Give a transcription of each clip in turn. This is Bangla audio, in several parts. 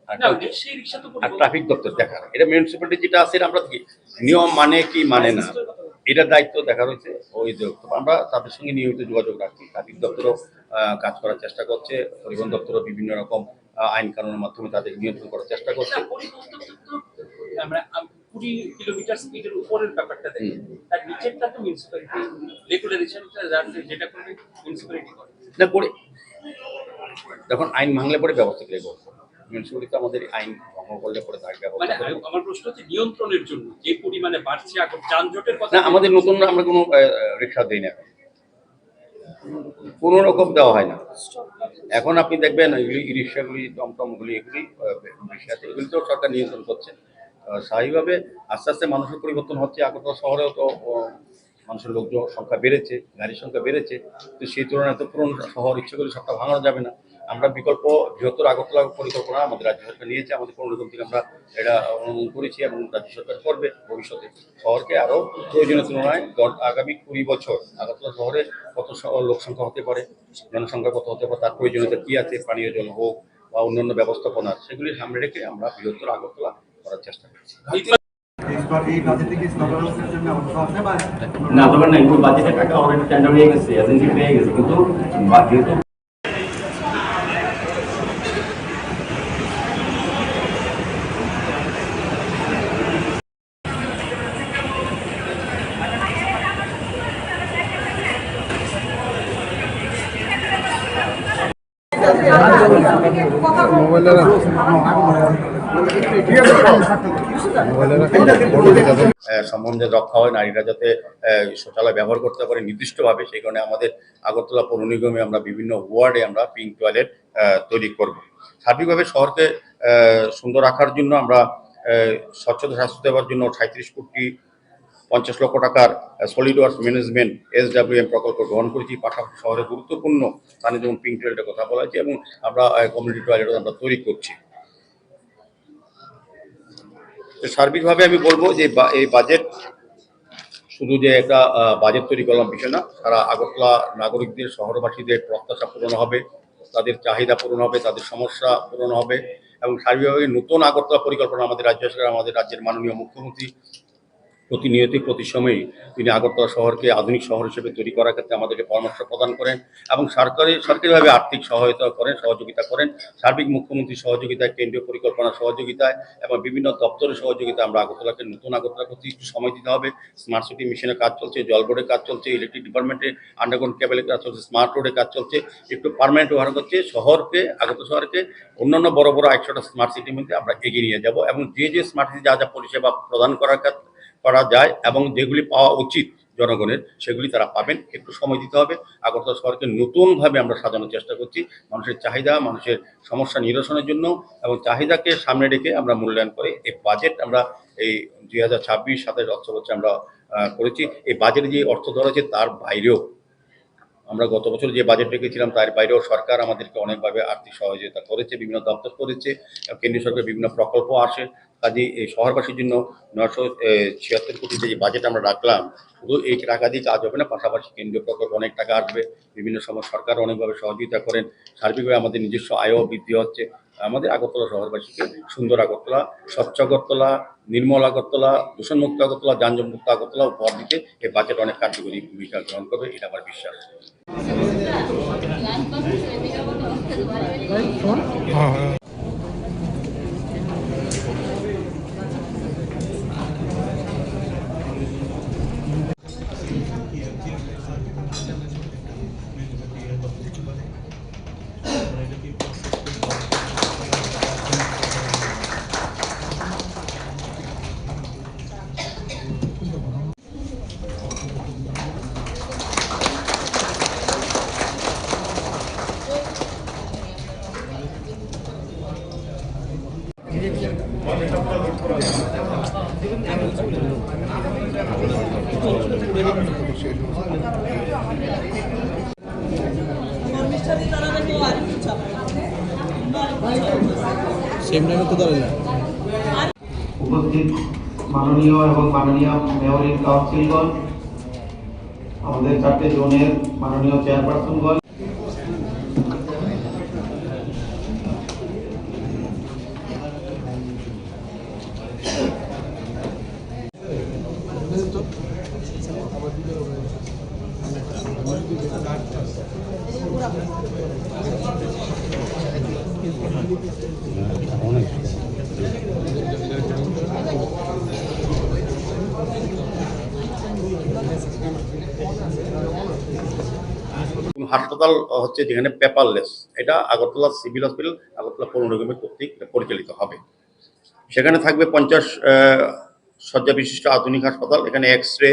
আর ট্রাফিক দপ্তর দেখার, এটা মিউনিসিপ্যালিটি যেটা আছে আমরা নিয়ম মানে কি মানে না এটার দায়িত্ব দেখা রয়েছে ওই দপ্তর। আমরা তাদের সঙ্গে নিয়মিত যোগাযোগ রাখি। ট্রাফিক দপ্তরও কাজ করার চেষ্টা করছে, পরিবহন দপ্তরও বিভিন্ন রকম আইন কানুনের মাধ্যমে তাদের নিয়ন্ত্রণ করার চেষ্টা করছে। 20 কিলোমিটার স্পিডের উপরের ব্যাপারটা দেখেন, তার নিচেরটা তো মিউনিসিপ্যালিটি রেগুলেশনটা যেটা করবে মিউনিসিপ্যালিটি করে না করে যখন আইন ভাঙলে পরে ব্যবস্থা করে করবো। মিউনিসিপ্যালিটি আমাদের আইন ভঙ্গ করলে পরে তার ব্যবস্থা। মানে আমার প্রশ্ন হচ্ছে নিয়ন্ত্রণের জন্য যে পরিমাণে বাড়ছে এখন যানজটের কথা। না, আমাদের নতুন আমরা কোনো রিক্সা দিই না, কোনো রকম দেওয়া হয় না। এখন আপনি দেখবেন ই রিক্সাগুলি, টমটমগুলি, এগুলি এগুলি তো সরকার নিয়ন্ত্রণ করছে। স্বাভাবিকভাবে আস্তে আস্তে মানুষের পরিবর্তন হচ্ছে। আগরতলা শহরেও তো মানুষের লোকজন সংখ্যা বেড়েছে, গাড়ির সংখ্যা বেড়েছে। তো সেই তুলনায় তো পুরনো শহর ইচ্ছে করে সবটা ভাঙানো যাবে না। আমরা বিকল্প বৃহত্তর আগরতলা পরিকল্পনা আমাদের রাজ্য সরকার নিয়েছে, আমাদের পৌরনিগম থেকে আমরা এটা অনুমোদন করেছি এবং রাজ্য সরকার করবে ভবিষ্যতে। শহরকে আরও প্রয়োজনীয় তুলনায় আগামী 20 বছর আগরতলা শহরে কত লোক সংখ্যা হতে পারে, জনসংখ্যা কত হতে পারে, তার প্রয়োজনীয়তা কী আছে, পানীয় জল হোক বা অন্যান্য ব্যবস্থাপনা, সেগুলি সামনে রেখে আমরা বৃহত্তর আগরতলা করার চেষ্টা করছি। না দরকার নাই, বাজেটের টাকা অলরেডি টেন্ডার হয়ে গেছে, এজেন্সি পেয়ে গেছে, কিন্তু যেহেতু সম্বন্ধে রক্ষা হয়, নারীরা যাতে শৌচালয় ব্যবহার করতে পারে নির্দিষ্টভাবে, সেই কারণে আমাদের আগরতলা পৌর নিগমে আমরা বিভিন্ন ওয়ার্ডে আমরা পিঙ্ক টয়লেট তৈরি করব। সার্বিকভাবে শহরকে সুন্দর রাখার জন্য আমরা স্বচ্ছতা স্বাস্থ্য দেওয়ার জন্য 37 কোটি 50 লক্ষ টাকার সলিড ওয়াস্ট ম্যানেজমেন্ট SWM প্রকল্প গ্রহণ করেছি। পাশাপাশি শহরে গুরুত্বপূর্ণ স্থানে যেমন পিঙ্ক টয়লেটের কথা বলা হয়েছে এবং আমরা কমিউনিটি টয়লেটও আমরা তৈরি করছি। সার্বিকভাবে আমি বলবো যে এই বাজেট শুধু যে একটা বাজেট তৈরি করলাম বিষয় না, সারা আগরতলা নাগরিকদের, শহরবাসীদের প্রত্যাশা পূরণ হবে, তাদের চাহিদা পূরণ হবে, তাদের সমস্যা পূরণ হবে এবং সার্বিকভাবে নতুন আগরতলা পরিকল্পনা আমাদের রাজ্য সরকার, আমাদের রাজ্যের মাননীয় মুখ্যমন্ত্রী প্রতিনিয়তই প্রতি সময়ই তিনি আগরতলা শহরকে আধুনিক শহর হিসেবে তৈরি করার ক্ষেত্রে আমাদেরকে পরামর্শ প্রদান করেন এবং সরকারিভাবে আর্থিক সহায়তা করেন, সহযোগিতা করেন। সার্বিক মুখ্যমন্ত্রীর সহযোগিতায়, কেন্দ্রীয় পরিকল্পনার সহযোগিতায় এবং বিভিন্ন দপ্তরের সহযোগিতায় আমরা আগরতলাকে নতুন আগরতলা করতে একটু সময় দিতে হবে। স্মার্ট সিটি মিশনের কাজ চলছে, জল বোর্ডের কাজ চলছে, ইলেকট্রিক ডিপার্টমেন্টে আন্ডারগ্রাউন্ড কেবলের কাজ চলছে, স্মার্ট রোডের কাজ চলছে, একটু পার্মানেন্ট ব্যবহার করছে। শহরকে, আগরতলা শহরকে অন্যান্য বড় বড় 100টা স্মার্ট সিটির মধ্যে আমরা এগিয়ে নিয়ে যাব এবং যে স্মার্ট সিটি যা যা পরিষেবা প্রদান করা যায় এবং যেগুলি পাওয়া উচিত জনগণের, সেগুলি তারা পাবেন। একটু সময় দিতে হবে। আগরতলা শহরকে নতুনভাবে আমরা সাজানোর চেষ্টা করছি মানুষের চাহিদা, মানুষের সমস্যা নিরসনের জন্য এবং চাহিদাকে সামনে রেখে আমরা মূল্যায়ন করে এই বাজেট আমরা এই 2026-27 অর্থবছরে আমরা করেছি। এই বাজেটে যে অর্থ ধরা হয়েছে তার বাইরেও আমরা গত বছর যে বাজেট রেখেছিলাম তার বাইরেও সরকার আমাদেরকে অনেকভাবে আর্থিক সহযোগিতা করেছে, বিভিন্ন দপ্তর করেছে, কেন্দ্রীয় সরকারের বিভিন্ন প্রকল্প আসে। কাজে এই শহরবাসীর জন্য 976 কোটি যে বাজেট আমরা রাখলাম, শুধু এই টাকা দিয়ে কাজ হবে না, পাশাপাশি কেন্দ্রীয় প্রকল্প অনেক টাকা আসবে, বিভিন্ন সময় সরকার অনেকভাবে সহযোগিতা করেন। সার্বিকভাবে আমাদের নিজস্ব আয়ও বৃদ্ধি হচ্ছে। আমাদের আগরতলা শহরবাসীকে সুন্দর আগরতলা, স্বচ্ছ আগরতলা, নির্মল আগরতলা, দূষণমুক্ত আগরতলা, যানজটমুক্ত আগরতলা উপহার দিতে এই বাজেট অনেক কার্যকরী ভূমিকা গ্রহণ করবে, এটা আমার বিশ্বাস। উপস্থিত মাননীয় এবং মাননীয় মেয়রিং কাউন্সিলগণ, আমাদের 4টে জোনের মাননীয় চেয়ারপারসনগণ, হাসপাতাল হচ্ছে যেখানে পেপারলেস, এটা আগরতলা সিভিল হসপিটাল আগরতলা পৌর নিগমের কর্তৃক পরিচালিত হবে। সেখানে থাকবে 50 শয্যা বিশিষ্ট আধুনিক হাসপাতাল। এখানে এক্স রে,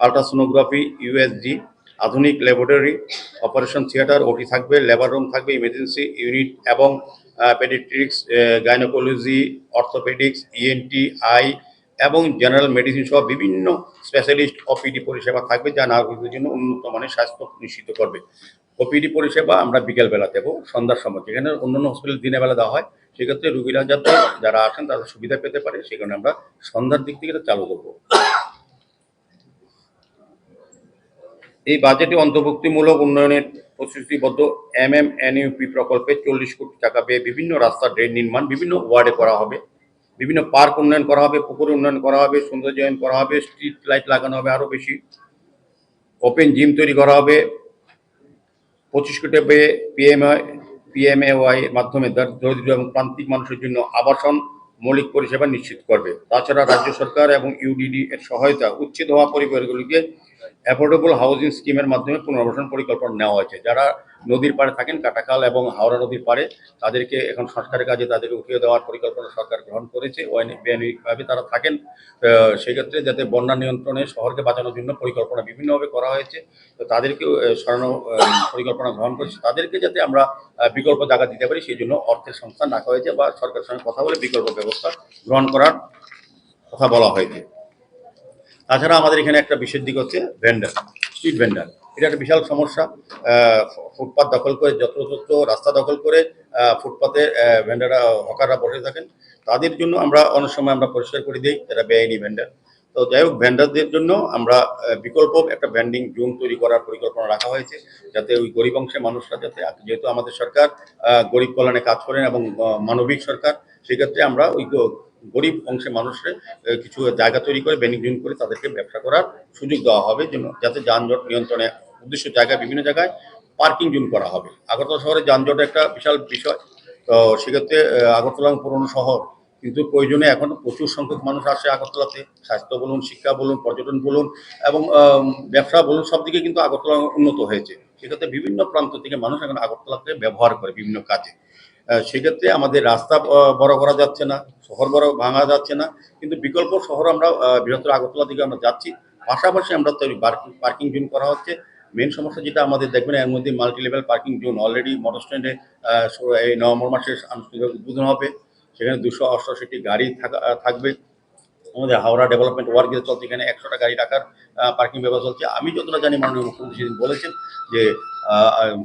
আলট্রাসোনোগ্রাফি, ইউএসজি, আধুনিক ল্যাবরেটরি, অপারেশন থিয়েটার, ওটি থাকবে, লেবার রুম থাকবে, ইমার্জেন্সি ইউনিট এবং paediatrics, gynaecology, orthopaedics, ENT, I এবং জেনারেল মেডিসিন সহ বিভিন্ন স্পেশালিস্ট ওপিডি পরিষেবা থাকবে, যা নাগরিকদের জন্য উন্নত মানের স্বাস্থ্য নিশ্চিত করবে। ওপিডি পরিষেবা আমরা বিকেলবেলা দেবো, সন্ধ্যার সময়, যেখানে অন্যান্য হসপিটাল দিনের বেলা দেওয়া হয়। সেক্ষেত্রে রুগীরা যাতে যারা আসেন তারা সুবিধা পেতে পারে, সেই কারণে আমরা সন্ধ্যার দিক থেকে এটা চালু করবো। এই বাজেটে অন্তর্ভুক্তিমূলক উন্নয়নের প্রতিশ্রুতিবদ্ধ MMNUP প্রকল্পে 40 কোটি টাকা ব্যয়ে বিভিন্ন রাস্তা, ড্রেন নির্মাণ বিভিন্ন ওয়ার্ডে করা হবে, বিভিন্ন পার্ক উন্নয়ন করা হবে, পুকুর উন্নয়ন করা হবে, সৌন্দর্যায়ন করা হবে, স্ট্রিট লাইট লাগানো হবে আরও বেশি, ওপেন জিম তৈরি করা হবে। 25 কোটি ব্যয়ে PMAY এর মাধ্যমে দরিদ্র এবং প্রান্তিক মানুষের জন্য আবাসন মৌলিক পরিষেবা নিশ্চিত করবে। তাছাড়া রাজ্য সরকার এবং UDD এর সহায়তা উচ্ছেদ হওয়া পরিবারগুলিকে অ্যাফোর্ডেবল হাউজিং স্কিমের মাধ্যমে পুনর্বাসন পরিকল্পনা নেওয়া হয়েছে। যারা নদীর পাড়ে থাকেন, কাটাখাল এবং হাওড়া নদীর পাড়ে, তাদেরকে এখন সংস্কারের কাজে তাদেরকে উঠিয়ে দেওয়ার পরিকল্পনা সরকার গ্রহণ করেছে। বেআইনিভাবে তারা থাকেন, সেক্ষেত্রে যাতে বন্যা নিয়ন্ত্রণে শহরকে বাঁচানোর জন্য পরিকল্পনা বিভিন্নভাবে করা হয়েছে, তো তাদেরকেও সরানো পরিকল্পনা গ্রহণ করেছে। তাদেরকে যাতে আমরা বিকল্প জায়গা দিতে পারি, সেই জন্য অর্থের সংস্থান রাখা হয়েছে বা সরকারের সঙ্গে কথা বলে বিকল্প ব্যবস্থা গ্রহণ করার কথা বলা হয়েছে। তাছাড়া আমাদের এখানে একটা বিশেষ দিক হচ্ছে ভেন্ডার, স্ট্রিট ভেন্ডার। এটা একটা বিশাল সমস্যা। ফুটপাত দখল করে, যত্রতত্র রাস্তা দখল করে ফুটপাতে ভেন্ডাররা, হকাররা বসে থাকেন। তাদের জন্য আমরা অনেক সময় আমরা পরিষ্কার করে দিই, যারা বেআইনি ভেন্ডার। তো যাই হোক, ভেন্ডারদের জন্য আমরা বিকল্প একটা ভেন্ডিং জোন তৈরি করার পরিকল্পনা রাখা হয়েছে, যাতে ওই গরিব অংশের মানুষরা যাতে, যেহেতু আমাদের সরকার গরিব কল্যাণে কাজ করেন এবং মানবিক সরকার, সেক্ষেত্রে আমরা ওই গরিব অংশের মানুষের কিছু জায়গা তৈরি করে ভেন্ডিং জোন করে তাদেরকে ব্যবসা করার সুযোগ দেওয়া হবে, জন্য যাতে যানজট নিয়ন্ত্রণে উদ্দেশ্য জায়গায় বিভিন্ন জায়গায় পার্কিং জোন করা হবে। আগরতলা শহরে যানজট একটা বিশাল বিষয়। তো সেক্ষেত্রে আগরতলা পুরনো শহর, কিন্তু প্রয়োজনে এখন প্রচুর সংখ্যক মানুষ আসে আগরতলাতে। স্বাস্থ্য বলুন, শিক্ষা বলুন, পর্যটন বলুন এবং ব্যবসা বলুন, সব দিকে কিন্তু আগরতলা উন্নত হয়েছে। সেক্ষেত্রে বিভিন্ন প্রান্ত থেকে মানুষ এখন আগরতলাকে ব্যবহার করে বিভিন্ন কাজে। সেক্ষেত্রে আমাদের রাস্তা বড় করা যাচ্ছে না, শহর বড় ভাঙা যাচ্ছে না, কিন্তু বিকল্প শহর আমরা বৃহত্তর আগরতলা দিকে আমরা যাচ্ছি। পাশাপাশি আমরা তৈরি পার্কিং জোন করা হচ্ছে। মেন সমস্যা যেটা আমাদের দেখবেন, এর মধ্যে multi level parking zone already motor স্ট্যান্ডে এই নভেম্বর মাসে আনুষ্ঠানিকভাবে উদ্বোধন হবে। সেখানে 288টি গাড়ি থাকবে। আমাদের হাওড়া ডেভেলপমেন্ট ওয়ার্ক যেটা চলছে, এখানে 100টা গাড়ি রাখার পার্কিং ব্যবস্থা চলছে। আমি যতটা জানি, মাননীয় মুখ্যমন্ত্রী সেদিন বলেছেন যে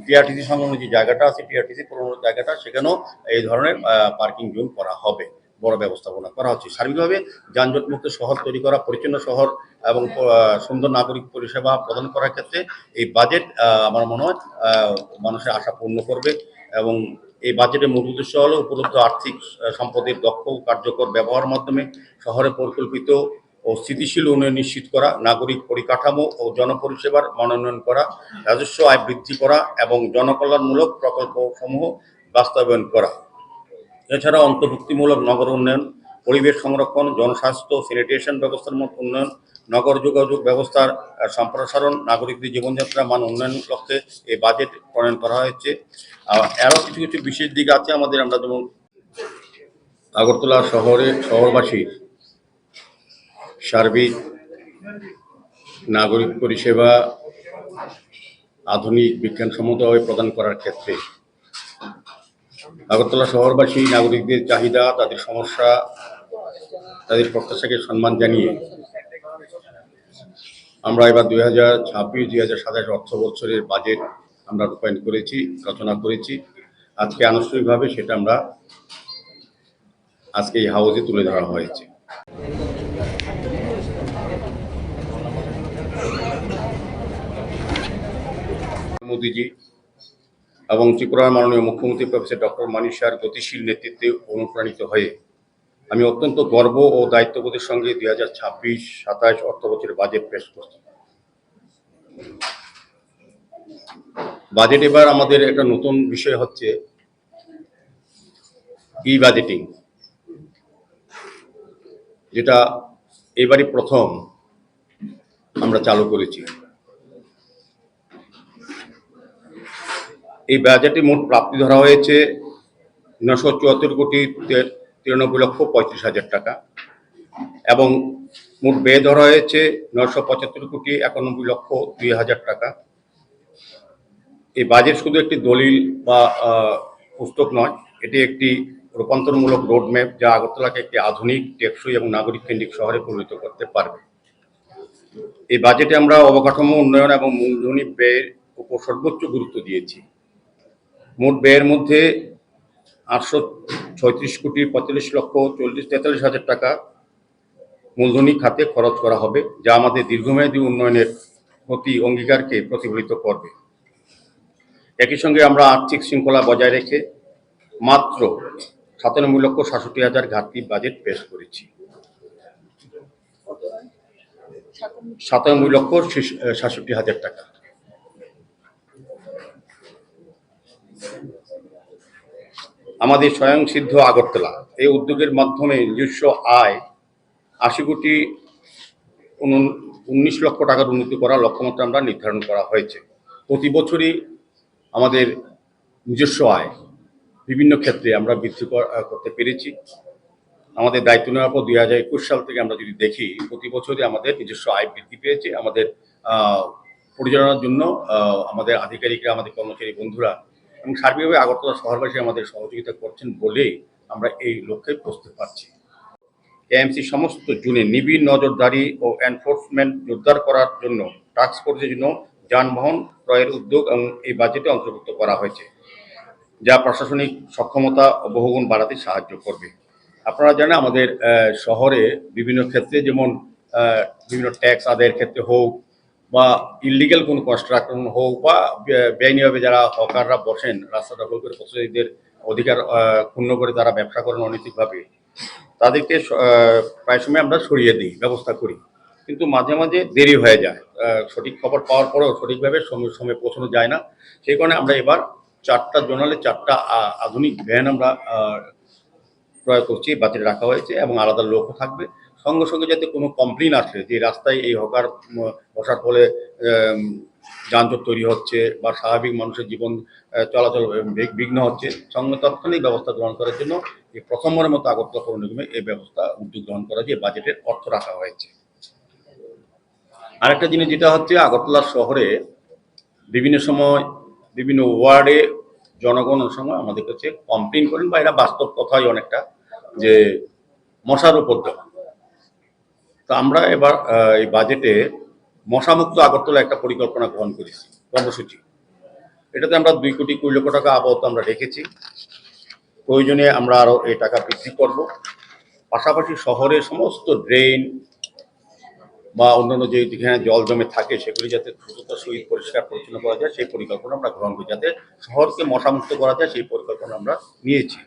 টিআরটিসি সংলগ্ন যে জায়গাটা আছে, টিআরটিসি পুরোনো জায়গাটা, সেখানেও এই ধরনের পার্কিং জোন করা হবে, বড় ব্যবস্থাপনা করা হচ্ছে। সার্বিকভাবে যানজট মুক্ত শহর তৈরি করা, পরিচ্ছন্ন শহর এবং সুন্দর নাগরিক পরিষেবা প্রদান করার ক্ষেত্রে এই বাজেট আমার মনে হয় মানুষের আশা পূর্ণ করবে। এবং এই বাজেটের মূল উদ্দেশ্য হলো উপলব্ধ আর্থিক সম্পদের দক্ষ ও কার্যকর ব্যবহারের মাধ্যমে শহরে পরিকল্পিত ও স্থিতিশীল উন্নয়ন নিশ্চিত করা, নাগরিক পরিকাঠামো ও জনপরিষেবার মনোনয়ন করা, রাজস্ব আয় বৃদ্ধি করা এবং জনকল্যাণমূলক প্রকল্পসমূহ বাস্তবায়ন করা। এছাড়া অন্তর্ভুক্তিমূলক নগর উন্নয়ন, পরিবেশ সংরক্ষণ, জনস্বাস্থ্য, স্যানিটেশন ব্যবস্থার মতো উন্নয়ন, নগর যোগাযোগ ব্যবস্থার সম্প্রসারণ, নাগরিকদের জীবনযাত্রা মান উন্নয়ন লক্ষ্যে এই বাজেট প্রণয়ন করা হয়েছে। আরও কিছু কিছু বিশেষ দিক আছে আমাদের। আমরা যেমন আগরতলা শহরবাসীর সার্বিক নাগরিক পরিষেবা আধুনিক বিজ্ঞানসম্মতভাবে প্রদান করার ক্ষেত্রে আগরতলা শহরবাসী নাগরিকদের চাহিদা, তাদের সমস্যা, তাদের প্রত্যাশাকে সম্মান জানিয়ে আমরা এবার 2026-2027 অর্থ বছরের বাজেট আমরা রূপায়ণ করেছি, রচনা করেছি। আজকে আনুষ্ঠানিকভাবে সেটা আমরা আজকে এই হাউসে তুলে ধরা হয়েছে। মোদিজি এবং ত্রিপুরার মাননীয় মুখ্যমন্ত্রী প্রফেসর ডক্টর মানিক সাহার গতিশীল নেতৃত্বে অনুপ্রাণিত হয়ে আমি অত্যন্ত গর্ব ও দায়িত্ববোধের সঙ্গে 2026-27 অর্থ বছরের বাজেট পেশ করছি। বাজেট এবার আমাদের একটা নতুন বিষয় হচ্ছে ই বাজেটিং, যেটা এবারই প্রথম আমরা চালু করেছি। এই বাজেটে মোট প্রাপ্তি ধরা হয়েছে 974,93,35,00,000 টাকা এবং মোট ব্যয় ধরা হয়েছে 975,91,02,000 টাকা। এই বাজেট শুধু একটি দলিল বা পুস্তক নয়, এটি একটি রূপান্তরমূলক রোডম্যাপ যা আগরতলাকে একটি আধুনিক, টেকসই এবং নাগরিক কেন্দ্রিক শহরে পরিণত করতে পারবে। এই বাজেটে আমরা অবকাঠামো উন্নয়ন এবং মূলধনী ব্যয়ের উপর সর্বোচ্চ গুরুত্ব দিয়েছি। মোট ব্যয়ের মধ্যে 836,45,43,000 টাকা মূলধনী খাতে খরচ করা হবে, যা আমাদের দীর্ঘমেয়াদী উন্নয়নের প্রতি অঙ্গীকারকে প্রতিফলিত করবে। একই সঙ্গে আমরা আর্থিক শৃঙ্খলা বজায় রেখে মাত্র 97,67,000 ঘাটতি বাজেট পেশ করেছি। 97,67,000 টাকা। আমাদের স্বয়ংসিদ্ধ আগরতলা এই উদ্যোগের মাধ্যমে নিজস্ব আয় 80,19,00,000 টাকার উন্নতি করার লক্ষ্যমাত্রা আমরা নির্ধারণ করা হয়েছে। প্রতি বছরই আমাদের নিজস্ব আয় বিভিন্ন ক্ষেত্রে আমরা বৃদ্ধি করতে পেরেছি। আমাদের দায়িত্ব নেওয়ার পর 2021 সাল থেকে আমরা যদি দেখি, প্রতি বছরই আমাদের নিজস্ব আয় বৃদ্ধি পেয়েছে। আমাদের পরিচালনার জন্য আমাদের আধিকারিকরা, আমাদের কর্মচারী বন্ধুরা এবং সার্বিকভাবে আগরতলা শহরবাসী আমাদের সহযোগিতা করছেন বলেই আমরা এই লক্ষ্যে পৌঁছতে পারছি। এএমসি সমস্ত জুনে নিবিড় নজরদারি ও এনফোর্সমেন্ট জোরদার করার জন্য টাস্ক ফোর্সের জন্য যানবাহন ক্রয়ের উদ্যোগ এবং এই বাজেটে অন্তর্ভুক্ত করা হয়েছে, যা প্রশাসনিক সক্ষমতা ও বহুগুণ বাড়াতে সাহায্য করবে। আপনারা জানেন আমাদের শহরে বিভিন্ন ক্ষেত্রে, যেমন বিভিন্ন ট্যাক্স আদায়ের ক্ষেত্রে হোক বা ইলিগাল কোনো কনস্ট্রাকশন হোক বা বেআইনিভাবে যারা হকাররা বসেন রাস্তা দখল করে পথচারীদের অধিকার ক্ষুণ্ণ করে তারা ব্যবসা করেন অনৈতিকভাবে, তাদেরকে প্রায় সময় আমরা সরিয়ে দিই, ব্যবস্থা করি, কিন্তু মাঝে মাঝে দেরি হয়ে যায়। সঠিক খবর পাওয়ার পরেও সঠিকভাবে সময়ে পৌঁছানো যায় না। সেই কারণে আমরা এবার 4টা জোনালে 4টা আধুনিক ভ্যান আমরা ক্রয় করছি, বাজেটে রাখা হয়েছে এবং আলাদা লোকও থাকবে। সঙ্গে সঙ্গে যাতে কোনো কমপ্লেন আসে যে রাস্তায় এই হকার বসার ফলে যানজট তৈরি হচ্ছে বা স্বাভাবিক মানুষের জীবন চলাচল বিঘ্ন হচ্ছে, সঙ্গে তাৎক্ষণিক ব্যবস্থা গ্রহণ করার জন্য এই প্রথমবারের মতো আগরতলা পৌর নিগমে এই ব্যবস্থা উদ্যোগ গ্রহণ করা দিয়ে বাজেটের অর্থ রাখা হয়েছে। আরেকটা জিনিস যেটা হচ্ছে, আগরতলা শহরে বিভিন্ন সময় বিভিন্ন ওয়ার্ডে জনগণ সময় আমাদের কাছে কমপ্লেন করেন বা এটা বাস্তব কথাই অনেকটা, যে মশার উপদ্রব। তো আমরা এবার এই বাজেটে মশামুক্ত আগরতলা একটা পরিকল্পনা গ্রহণ করেছি, কর্মসূচি। এটাতে আমরা 2,20,00,000 টাকা আপাতত আমরা রেখেছি। প্রয়োজনে আমরা আরও এই টাকা বৃদ্ধি করব। পাশাপাশি শহরের সমস্ত ড্রেন বা অন্যান্য যেখানে জল জমে থাকে সেগুলি যাতে দ্রুততার সহিত পরিষ্কার পরিচ্ছন্ন করা যায় সেই পরিকল্পনা আমরা গ্রহণ করি, যাতে শহরকে মশামুক্ত করা যায় সেই পরিকল্পনা আমরা নিয়েছি।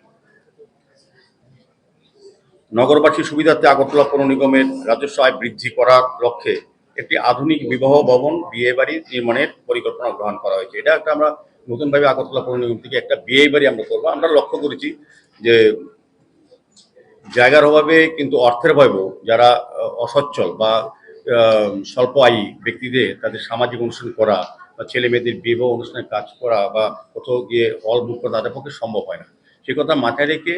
নগরবাসীর সুবিধার্থে আগরতলা পৌর নিগমের রাজস্ব আয় বৃদ্ধি করার লক্ষ্যে একটি আধুনিক বিবাহ ভবন, বিয়ে বাড়ি নির্মাণের পরিকল্পনা গ্রহণ করা হয়েছে। এটা একটা আমরা নতুনভাবে আগরতলা পৌর নিগম থেকে একটা বিয়ে বাড়ি আমরা করবো। আমরা লক্ষ্য করেছি যে জায়গার অভাবে কিন্তু অর্থের অভাবেও যারা অসচ্ছল বা স্বল্প আয়ী ব্যক্তিদের তাদের সামাজিক অনুষ্ঠান করা বা ছেলে মেয়েদের বিবাহ অনুষ্ঠানে কাজ করা বা কোথাও গিয়ে হল বুক করা তাদের পক্ষে সম্ভব হয় না। সে কথা মাথায় রেখে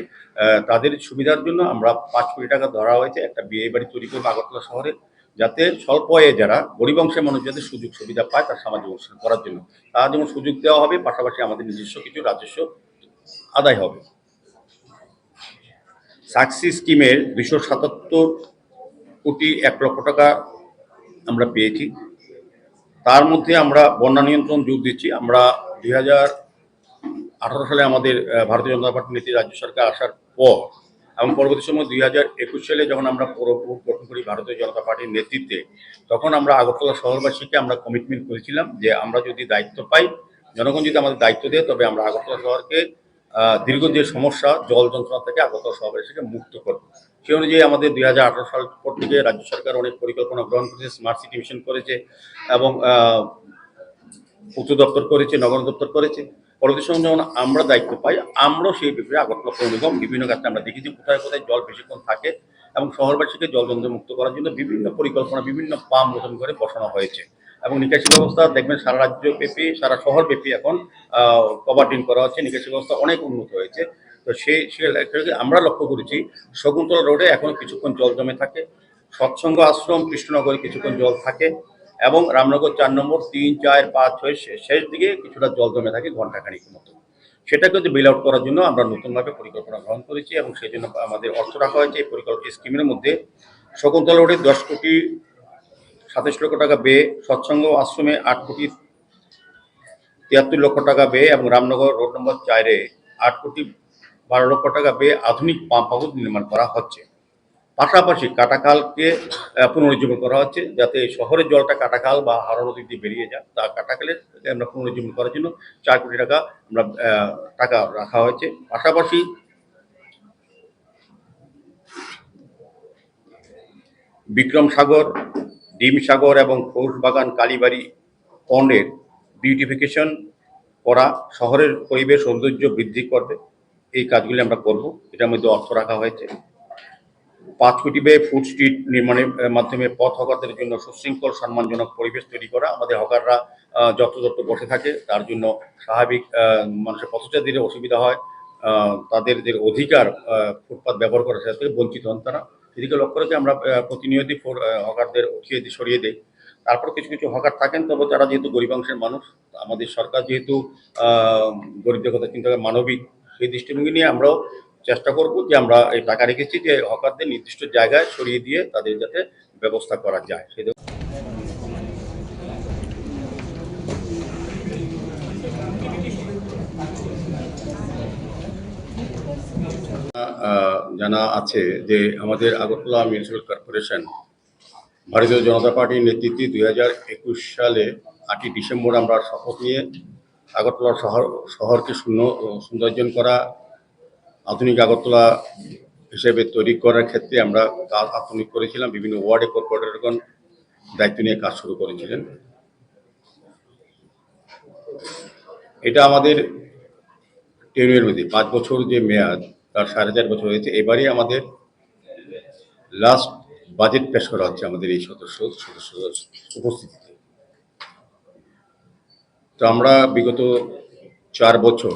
তাদের সুবিধার জন্য আমরা 5 কোটি টাকা ধরা হয়েছে একটা বিয়ে বাড়ি তৈরি করবো আগরতলা শহরে, যাতে স্বল্প আয়ে যারা গরিব অংশের মানুষ যাতে সুযোগ সুবিধা পায় তার সামাজিক অনুষ্ঠান করার জন্য, তারা যেমন সুযোগ দেওয়া হবে, পাশাপাশি আমাদের নিজস্ব কিছু রাজস্ব আদায় হবে। সাকসি স্কিমের 277,01,00,000 টাকা আমরা পেয়েছি। তার মধ্যে আমরা বন্যা নিয়ন্ত্রণ যোগ দিচ্ছি। আমরা 2018 সালে আমাদের ভারতীয় জনতা পার্টি নীতি রাজ্য সরকার আসার পর এবং পরবর্তী সময় 2021 সালে যখন আমরা পৌরসভা গঠন করি ভারতীয় জনতা পার্টির নেতৃত্বে, তখন আমরা আগরতলা শহরবাসীকে আমরা কমিটমেন্ট করেছিলাম যে আমরা যদি দায়িত্ব পাই, জনগণ যদি আমাদের দায়িত্ব দেয়, তবে আমরা আগরতলা শহরকে দীর্ঘ যে সমস্যা জল যন্ত্রণা থেকে আগরতলা শহরবাসীকে মুক্ত করব। সেই অনুযায়ী আমাদের 2018 সাল পর থেকে রাজ্য সরকার অনেক পরিকল্পনা গ্রহণ করেছে, স্মার্ট সিটি মিশন করেছে এবং পূর্ত দপ্তর করেছে, নগর দপ্তর করেছে। পরবর্তী সময় যখন আমরা দায়িত্ব পাই, আমরাও সেই ব্যাপারে আগরতলা পৌর নিগম বিভিন্ন ক্ষেত্রে আমরা দেখেছি কোথায় কোথায় জল বেশিক্ষণ থাকে এবং শহরবাসীকে জলযন্ত্র মুক্ত করার জন্য বিভিন্ন পরিকল্পনা, বিভিন্ন পাম্প নতুন করে বসানো হয়েছে এবং নিকাশি ব্যবস্থা দেখবেন সারা রাজ্য ব্যাপী, সারা শহর ব্যাপী এখন কভারডিন করা হচ্ছে, নিকাশি ব্যবস্থা অনেক উন্নত হয়েছে। তো সেই আমরা লক্ষ্য করেছি শকুন্তলা রোডে এখনো কিছুক্ষণ জল জমে থাকে, সৎসঙ্গ আশ্রম কৃষ্ণনগরে কিছুক্ষণ জল থাকে এবং রামনগর 4 নম্বর 3, 4, 5, 6 শেষ দিকে কিছুটা জল জমে থাকে ঘন্টাখানিক মতো। সেটাকে যে বেল আউট করার জন্য আমরা নতুনভাবে পরিকল্পনা গ্রহণ করেছি এবং সেই জন্য আমাদের অর্থ রাখা হয়েছে এই পরিকল্পনা স্কিমের মধ্যে। শকুন্তলা রোডে 10,27,00,000 টাকা ব্যয়, সৎসঙ্গ আশ্রমে 8,73,00,000 টাকা ব্যয় এবং রামনগর রোড নম্বর 4-এ 8,12,00,000 টাকা ব্যয় আধুনিক পাম্প হাউস নির্মাণ করা হচ্ছে। পাশাপাশি কাটাখালকে পুনরুজ্জীবন করা হচ্ছে যাতে শহরের জলটা কাটাখাল বা হাওড়া নদী দিয়ে বেরিয়ে যায়, তা কাটাখালের আমরা পুনরুজ্জীবন করার জন্য 4 কোটি টাকা আমরা টাকা রাখা হয়েছে। পাশাপাশি বিক্রম সাগর, ডিম সাগর এবং খোসবাগান কালীবাড়ি পন্ডের বিউটিফিকেশন করা শহরের পরিবেশ সৌন্দর্য বৃদ্ধি করবে, এই কাজগুলি আমরা করব, এটার মধ্যে অর্থ রাখা হয়েছে। 5 কোটি ব্যয়ে ফুড স্ট্রিট নির্মাণের মাধ্যমে পথ হকারদের জন্য সুশৃঙ্খল সম্মানজনক পরিবেশ তৈরি করা। আমাদের হকাররা যত্রতত্র বসে থাকে, তার জন্য স্বাভাবিক মানুষের পথচারীদের অসুবিধা হয়, তাদের যে অধিকার ফুটপাত ব্যবহার করা সেটা থেকে বঞ্চিত হন তারা, সেদিকে লক্ষ্য রেখে আমরা প্রতিনিয়তই হকারদের উঠিয়ে দিই, সরিয়ে দিই। তারপর কিছু কিছু হকার থাকেন, তবে তারা যেহেতু গরিবাংশের মানুষ, আমাদের সরকার যেহেতু গরিবদের কথা চিন্তা করে মানবিক, সেই দৃষ্টিভঙ্গি নিয়ে আমরাও চেষ্টা করব যে আমরা এই টাকা রেখেছি যে হকারদের নির্দিষ্ট জায়গায় সরিয়ে দিয়ে তাদের যাতে ব্যবস্থা করা যায়। সেই জানা আছে যে আমাদের আগরতলা মিউনিসিপ্যাল কর্পোরেশন ভারতীয় জনতা পার্টির নেতৃত্বে 2021 সালে 8ই ডিসেম্বর আমরা শপথ নিয়ে আগরতলা শহরকে সৌন্দর্যন করা, আধুনিক আগরতলা হিসেবে তৈরি করার ক্ষেত্রে আমরা কাজ আত্মনিয়োগ করেছিলাম। বিভিন্ন ওয়ার্ডে কর্পোরেটরগণ দায়িত্ব নিয়ে কাজ শুরু করেছিলেন। এটা আমাদের টেনুয়ের মধ্যে 5 বছর যে মেয়াদ, তার 4.5 বছর হয়েছে। এবারে আমাদের লাস্ট বাজেট পেশ করা হচ্ছে আমাদের এই সদস্য উপস্থিতিতে। তো আমরা বিগত 4 বছর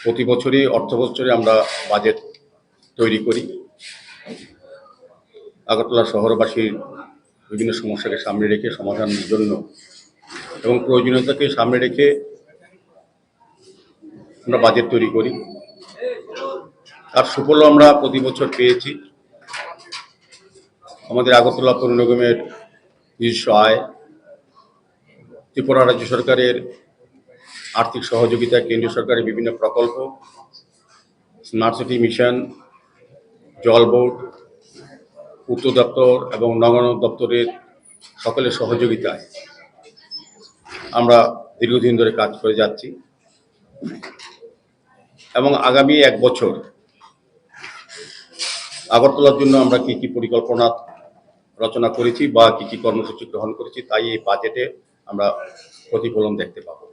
প্রতি বছরই অর্থ বছরে আমরা বাজেট তৈরি করি আগরতলা শহরবাসীর বিভিন্ন সমস্যাকে সামনে রেখে সমাধানের জন্য এবং প্রয়োজনীয়তাকে সামনে রেখে আমরা বাজেট তৈরি করি। তার সুফল আমরা প্রতি বছর পেয়েছি। আমাদের আগরতলা পৌর নিগমের নিজস্ব আয়, ত্রিপুরা রাজ্য সরকারের আর্থিক সহযোগিতা, কেন্দ্রীয় সরকারের বিভিন্ন প্রকল্প, স্মার্ট সিটি মিশন, জল বোর্ড, পূর্ত দপ্তর এবং নগর দপ্তরের সকলের সহযোগিতায় আমরা দীর্ঘদিন ধরে কাজ করে যাচ্ছি এবং আগামী 1 বছর আগরতলার জন্য আমরা কি কি পরিকল্পনা রচনা করেছি বা কি কি কর্মসূচি গ্রহণ করেছি, তাই এই বাজেটে আমরা প্রতিফলন দেখতে পাবো।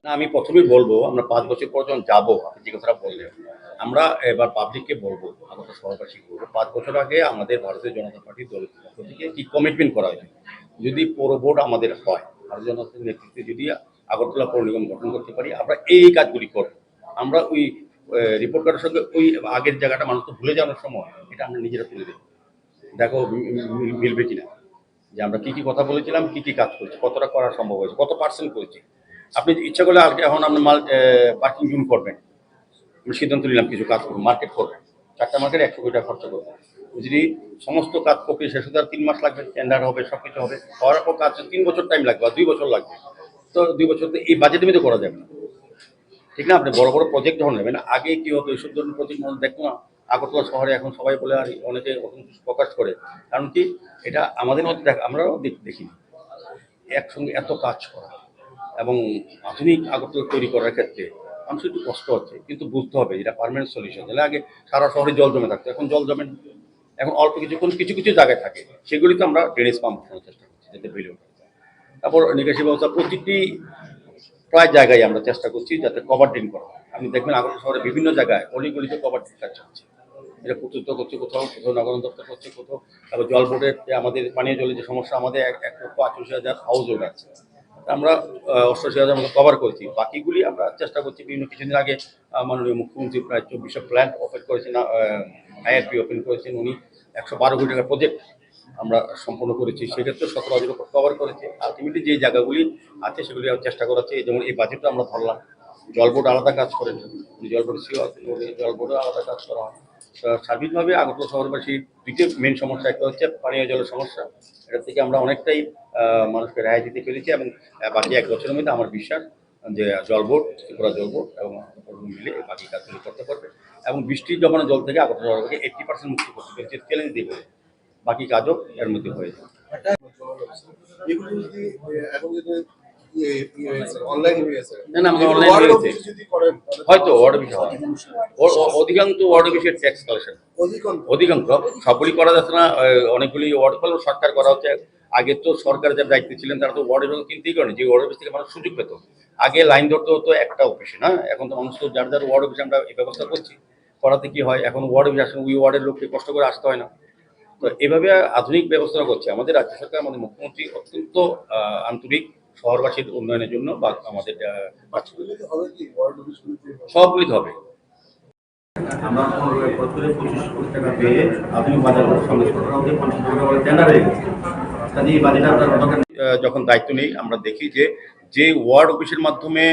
না, আমি প্রথমেই বলবো আমরা 5 বছর পর যখন যাবো, আপনি যে কথাটা বললেন, আমরা এবার পাবলিককে বলবো, আমাদের শহরবাসী বলবো, 5 বছর আগে আমাদের ভারতীয় জনতা পার্টির দলের পক্ষ থেকে কি কমিটমেন্ট করা হয়েছে। যদি পৌর বোর্ড আমাদের হয়, ভারতীয় জনতা পার্টির নেতৃত্বে যদি আগরতলা পৌর নিগম গঠন করতে পারি, আমরা এই কাজগুলি করবো। আমরা ওই রিপোর্ট কার্ডের সঙ্গে ওই আগের জায়গাটা মানুষ তো ভুলে যাওয়ার সময় এটা আমরা নিজেরা তুলে দেবো, দেখো মিলবে কিনা যে আমরা কি কি কথা বলেছিলাম, কি কি কাজ করেছি, কতটা করা সম্ভব হয়েছে, কত % করেছি। আপনি ইচ্ছা করলে আজকে এখন আপনি পার্কিং জোন করবেন, আমি সিদ্ধান্ত নিলাম কিছু কাজ করবো, মার্কেট করবো, 4টা মার্কেটে 100 কোটি টাকা খরচা করবো। যদি সমস্ত কাজ প্রক্রিয়া শেষ হতে আর 3 মাস লাগবে, টেন্ডার হবে, সবকিছু হবে, হওয়ার পর কাজ 3 বছর টাইম লাগবে আর 2 বছর লাগবে। তো 2 বছর তো এই বাজেটের মধ্যে করা যাবে না, ঠিক না? আপনি বড় বড় প্রজেক্ট যখন নেবেন, আগে কি হতো এইসব ধরনের প্রজেক্ট মানুষ দেখতো না। আগরতলা শহরে এখন সবাই বলে আর অনেকে অসন্তোষ প্রকাশ করে, কারণ কি এটা আমাদের মধ্যে আমরাও দেখিনি একসঙ্গে এত কাজ করা এবং আধুনিক আগরতলা তৈরি করার ক্ষেত্রে মানুষের একটু কষ্ট হচ্ছে, কিন্তু বুঝতে হবে এটা পার্মানেন্ট সলিউশন। তাহলে আগে সারা শহরে জল জমে থাকতো, এখন জল জমে না। এখন অল্প কিছু কিছু জায়গায় থাকে, সেগুলিতে আমরা ড্রেনেজ পাম্প বসানোর চেষ্টা করছি যাতে বেরিয়ে ওঠে। তারপর নিকাশি ব্যবস্থা প্রতিটি প্রায় জায়গায় আমরা চেষ্টা করছি যাতে কভার ড্রেন করা হয়। আপনি দেখবেন আগরতলা শহরে বিভিন্ন জায়গায় অলিগলিতে কভার ড্রেন কাজ চলছে, এটা কর্তৃত্ব করছে, কোথাও কোথাও নগর দপ্তর করছে, কোথাও। তারপর জল বোর্ডের আমাদের পানীয় জলের যে সমস্যা, আমাদের 1,88,000 হাউস হোল্ড আছে, আমরা 88,000 মতো কভার করেছি। বাকিগুলি আমরা চেষ্টা করছি। বিভিন্ন কিছুদিন আগে মাননীয় মুখ্যমন্ত্রী প্রায় 2400 প্ল্যান্ট ওপেন করেছেন, আইআরপি ওপেন করেছেন উনি। 112 কোটি টাকার প্রজেক্ট আমরা সম্পন্ন করেছি, সেক্ষেত্রে 17,000 উপর কভার করেছে। আলটিমেটলি যে জায়গাগুলি আছে সেগুলি আমরা চেষ্টা করাচ্ছি। যেমন এই বাজেটটা আমরা ধরলাম, জল বোর্ড আলাদা কাজ করেন, জল বোর্ড সিও জল বোর্ডে আলাদা কাজ করা হয়। সার্বিকভাবে আগরতলা শহরবাসীর দুইটি মেন সমস্যা, একটা হচ্ছে পানীয় জলের সমস্যা, এটা থেকে আমরা অনেকটাই মানুষকে রেহাই দিতে পেরেছি এবং বাকি 1 বছরের মধ্যে আমার বিশ্বাস যে জল বোর্ড, ত্রিপুরা জল বোর্ড এবং মিলে এই বাকি কাজগুলি করতে পারবে এবং বৃষ্টির জমানো জল থেকে আগরতলা শহরকে 80% মুক্তি করতে পেরেছে, চ্যালেঞ্জ দিয়ে বলে বাকি কাজও এর মধ্যে হয়ে যাবে। এগুলো যদি এখন যদি অনলাইন হয়ে গেছে, না না, আমাদের অনলাইন হয়ে গেছে, যদি করেন হয়তো ওয়ার্ড অফিস হয়, অধিকাংশ ওয়ার্ড অফিসের ট্যাক্স কালেকশন, অধিকাংশ সবগুলি করা যাচ্ছে না। অনেকগুলি ওয়ার্ড সরকার করা হচ্ছে। আগে তো সরকার যার দায়িত্বে ছিলেন তারা তো ওয়ার্ড অফিস কিনতেই করেন, যে ওয়ার্ড অফিস থেকে মানুষ সুযোগ পেত। আগে লাইন ধরতে হতো একটা অফিসে, না? এখন তো মানুষ তো যার যার ওয়ার্ড অফিসে আমরা এই ব্যবস্থা করছি। করাতে কি হয়, এখন ওয়ার্ড অফিস আসলে ওই ওয়ার্ডের লোককে কষ্ট করে আসতে হয় না। তো এভাবে আধুনিক ব্যবস্থা করছে আমাদের রাজ্য সরকার, আমাদের মুখ্যমন্ত্রী অত্যন্ত আন্তরিক শহরবাসীর উন্নয়নের জন্য বা আমাদের সবগুলি হবে। আমরা 25 কোটি টাকা পেয়ে আধুনিক বাজার সামনে সরকার 50 কোটি টাকা টেন্ডার হয়ে গেছে। কাজে এই বাজেটে আমরা যখন দায়িত্ব নেই, আমরা দেখি যে ওয়ার্ড অফিসের মাধ্যমে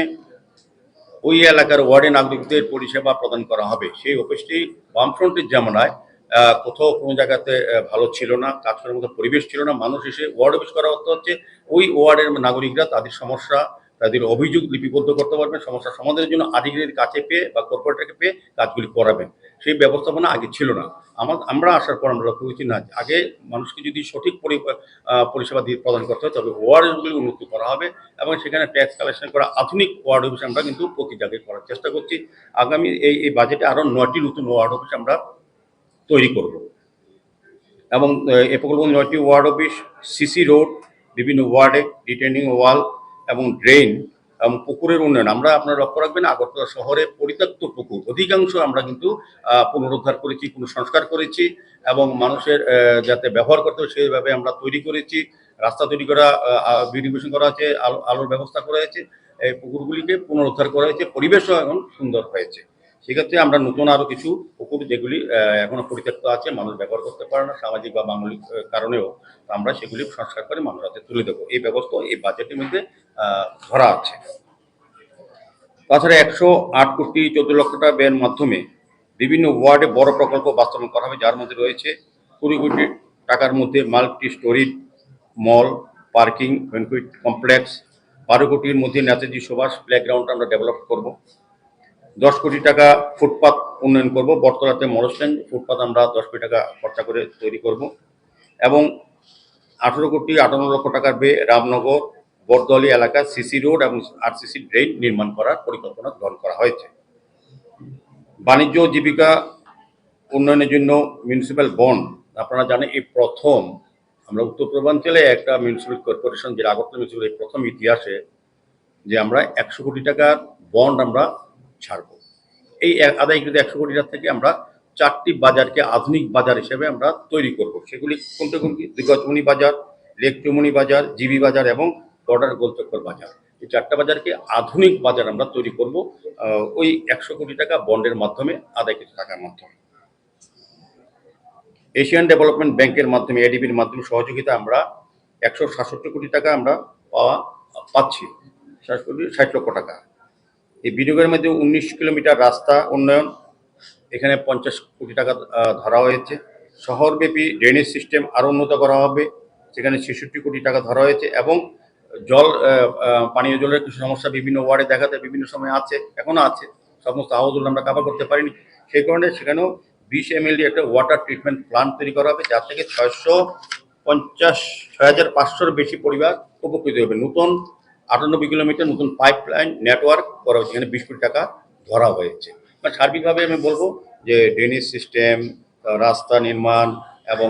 ওই এলাকার ওয়ার্ডে নাগরিকদের পরিষেবা প্রদান করা হবে, সেই অফিসটি বামফ্রন্টের জামানায় কোথাও কোনো জায়গাতে ভালো ছিল না, কাজ করার মতো পরিবেশ ছিল না। মানুষ এসে ওয়ার্ড অফিস করা হচ্ছে ওই ওয়ার্ডের নাগরিকরা তাদের সমস্যা, তাদের অভিযোগ লিপিবদ্ধ করতে পারবেন, সমস্যার সমাধানের জন্য আধিকারিকের কাছে পেয়ে বা কর্পোরেটরকে পেয়ে কাজগুলি করাবেন। সেই ব্যবস্থাপনা আগে ছিল না। আমরা আসার পর আমরা লক্ষ্য করছি না, আগে মানুষকে যদি সঠিক পরিষেবা দিয়ে প্রদান করতে হয় তবে ওয়ার্ডগুলি উন্নতি করা হবে এবং সেখানে ট্যাক্স কালেকশন করা আধুনিক ওয়ার্ড অফিস আমরা কিন্তু প্রতি জায়গায় করার চেষ্টা করছি। আগামী এই বাজেটে আরও 9টি নতুন ওয়ার্ড অফিস আমরা তৈরি করব এবং এ প্রকল্প 9টি ওয়ার্ড অফিস, সিসি রোড, বিভিন্ন ওয়ার্ডে রিটেনিং ওয়াল এবং ড্রেন এবং পুকুরের উন্নয়ন। আপনারা লক্ষ্য রাখবেন আগরতলা শহরে পরিত্যক্ত পুকুর অধিকাংশ আমরা কিন্তু পুনরুদ্ধার করেছি, পুনঃসংস্কার করেছি এবং মানুষের যাতে ব্যবহার করতে হবে সেইভাবে আমরা তৈরি করেছি। রাস্তা তৈরি করা, বিউটিফিকেশন করা হয়েছে, আলোর ব্যবস্থা করা হয়েছে, এই পুকুরগুলিকে পুনরুদ্ধার করা হয়েছে, পরিবেশও এখন সুন্দর হয়েছে। সেক্ষেত্রে আমরা নতুন আরও কিছু পুকুর যেগুলি এখনো পরিত্যক্ত আছে, মানুষ ব্যবহার করতে পারে না সামাজিক বা মাঙ্গলিক কারণেও, আমরা সেগুলি সংস্কার করে মানুষের হাতে তুলে দেবো। এই ব্যবস্থা এই বাজেটের মধ্যে ধরা আছে। তাছাড়া 108 কোটি 14 লক্ষ টাকা ব্যয়ের মাধ্যমে বিভিন্ন ওয়ার্ডে বড় প্রকল্প বাস্তবায়ন করা হবে, যার মধ্যে রয়েছে 20 কোটি টাকার মধ্যে মাল্টি স্টোরি মল, পার্কিং, ব্যানকুয়েট কমপ্লেক্স। 12 কোটির মধ্যে নেতাজি সুভাষ প্লেগ্রাউন্ড আমরা ডেভেলপ করব। 10 কোটি টাকা ফুটপাথ উন্নয়ন করব। বটতলাতে মডেল স্ট্যান্ড ফুটপাথ আমরা 10 কোটি টাকা খরচা করে তৈরি করব এবং 18 কোটি 58 লক্ষ টাকার ব্যয়ে রামনগর বটদলি এলাকা সিসি রোড এবং আরসিসি ড্রেন নির্মাণ করার পরিকল্পনা গ্রহণ করা হয়েছে। বাণিজ্য ও জীবিকা উন্নয়নের জন্য মিউনিসিপ্যাল বন্ড, আপনারা জানেন এই প্রথম আমরা উত্তর পূর্বাঞ্চলে একটা মিউনিসিপ্যাল কর্পোরেশন, যে আগরতলা মিউনিসিপ্যাল, এই প্রথম ইতিহাসে যে আমরা 100 কোটি টাকার বন্ড আমরা ছাড়ব। এই আদায়কৃত 100 কোটি টাকা থেকে আমরা 4টি বাজারকে আধুনিক বাজার হিসেবে আমরা তৈরি করব। সেগুলি কোনটি কোনটি? দুর্গাচমনি বাজার, লেকচমনি বাজার, জিবি বাজার এবং বর্ডার গোলচক্কর বাজার। এই 4টা বাজারকে আধুনিক বাজার আমরা তৈরি করব ওই 100 কোটি টাকা বন্ডের মাধ্যমে, আদায়কৃত টাকার মাধ্যমে। এশিয়ান ডেভেলপমেন্ট ব্যাংকের মাধ্যমে, এডিবির মাধ্যমে সহযোগিতা আমরা 167 কোটি টাকা আমরা পাচ্ছি, 60 লক্ষ টাকা। এই বিনিয়োগের মধ্যে 19 কিলোমিটার রাস্তা উন্নয়ন, এখানে 50 কোটি টাকা ধরা হয়েছে। শহরব্যাপী ড্রেনেজ সিস্টেম আরও উন্নত করা হবে, সেখানে 66 কোটি টাকা ধরা হয়েছে। এবং জল পানীয় জলের কিছু সমস্যা বিভিন্ন ওয়ার্ডে দেখা যায়, বিভিন্ন সময় আছে, এখনও আছে, সমস্ত হাউসগুলো আমরা কাভার করতে পারিনি। সেই কারণে সেখানেও 20 MLD একটা ওয়াটার ট্রিটমেন্ট প্ল্যান্ট তৈরি করা হবে, যার থেকে 6,500-র বেশি পরিবার উপকৃত হবে। নতুন 98 কিলোমিটার নতুন পাইপ লাইন নেটওয়ার্ক করা হচ্ছে, এখানে 20 কোটি টাকা ধরা হয়েছে। মানে সার্বিকভাবে আমি বলবো যে ড্রেনেজ সিস্টেম, রাস্তা নির্মাণ এবং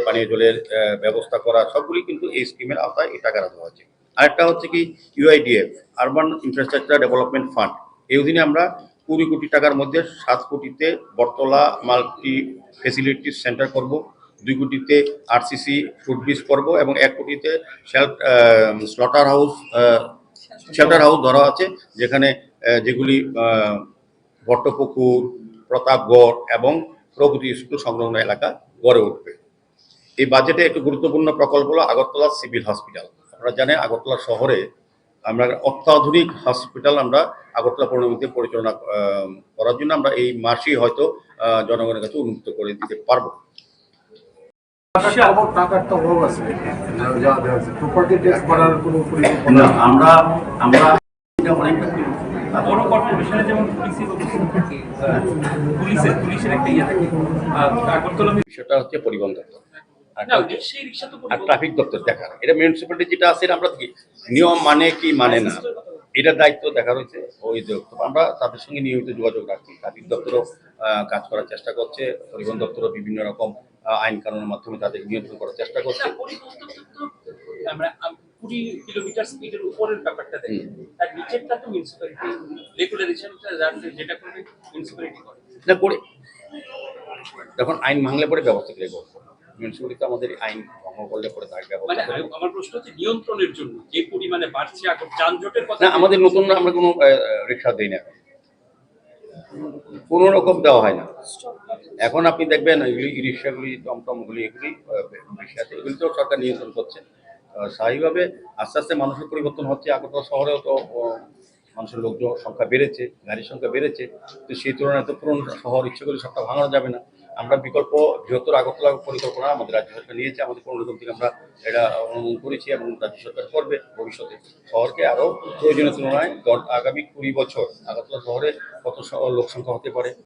পানীয় জলের ব্যবস্থা করা, সবগুলি কিন্তু এই স্কিমের আওতায় এই টাকা রাখা হচ্ছে। আরেকটা হচ্ছে কি UIDF, urban infrastructure development fund. এই অধীনে আমরা 20 কোটি টাকার মধ্যে 7 কোটিতে বটতলা মাল্টি ফেসিলিটি সেন্টার করব, 2 কোটিতে RCC ফুড ব্রিজ করব এবং 1 কোটিতে শেল্টার হাউস ধরা আছে, যেখানে যেগুলি ভট্টপুকুর, প্রতাপগড় এবং প্রগতি স্কুল সংলগ্ন এলাকা গড়ে উঠবে। এই বাজেটে একটি গুরুত্বপূর্ণ প্রকল্প হলো আগরতলা সিভিল হসপিটাল। আপনারা জানেন আগরতলা শহরে আমরা অত্যাধুনিক হসপিটাল আমরা আগরতলা পৌরনিগমে পরিচালনা করার জন্য আমরা এই মাসেই হয়তো জনগণের কাছে উন্মুক্ত করে দিতে পারবো। টাকার তো অভাব আছে, প্রপার্টি ট্যাক্স করার কোনো পরিকল্পনা না, আমরা অনেকটা বড় কর্পোরেশনে যেমন পুলিশের একটা ইয়ে থাকে, আগরতলা বিষয়টা হচ্ছে পরিবহন দপ্তর না সেই রিক্সা তো আর ট্রাফিক দপ্তর দেখার। এটা মিউনিসিপ্যালিটি যেটা আছে আমরা কি নিয়ম মানে কি মানে না, এটার দায়িত্ব দেখা রয়েছে ওই দপ্তর। আমরা তাদের সঙ্গে নিয়মিত যোগাযোগ রাখছি। ট্রাফিক দপ্তরও কাজ করার চেষ্টা করছে, পরিবহন দপ্তরও বিভিন্ন রকম আইন কানুনের মাধ্যমে তাদের নিয়ন্ত্রণ করার চেষ্টা করছে। আমরা 20 কিলোমিটার স্পিডের উপরের ব্যাপারটা দেখি, তার নিচেরটা তো মিউনিসিপ্যালিটি রেগুলেশনটা যেটা করবে মিউনিসিপ্যালিটি করে না করে যখন আইন ভাঙলে পরে ব্যবস্থা করে করবো। মিউনিসিপ্যালিটি আমাদের আইন ভঙ্গ করলে পরে তার ব্যবস্থা মানে করবে। আমার প্রশ্ন হচ্ছে নিয়ন্ত্রণের জন্য যে পরিমাণে বাড়ছে এখন যানজটের কথা না, আমাদের নতুন আমরা কোনো রিক্সা দিই না, কোনো রকম দেওয়া হয় না। এখন আপনি দেখবেন এগুলি রিক্সাগুলি, টমটমগুলি, এগুলি বেশি আছে, এগুলিতেও সরকার নিয়ন্ত্রণ করছে। স্বাভাবিকভাবে আস্তে আস্তে মানুষের পরিবর্তন হচ্ছে। আগরতলা শহরেও তো মানুষের লোকজন সংখ্যা বেড়েছে, গাড়ির সংখ্যা বেড়েছে, তো সেই তুলনায় তো পুরনো শহর ইচ্ছেগুলি সবটা ভাঙানো যাবে না। আমরা বিকল্প বৃহত্তর আগরতলা পরিকল্পনা আমাদের রাজ্য সরকার নিয়েছে, আমাদের পৌরনিগম থেকে আমরা এটা অনুমোদন করেছি এবং রাজ্য সরকার করবে ভবিষ্যতে। শহরকে আরও প্রয়োজনীয় তুলনায় আগামী 20 বছর আগরতলা শহরে কত লোক সংখ্যা হতে পারে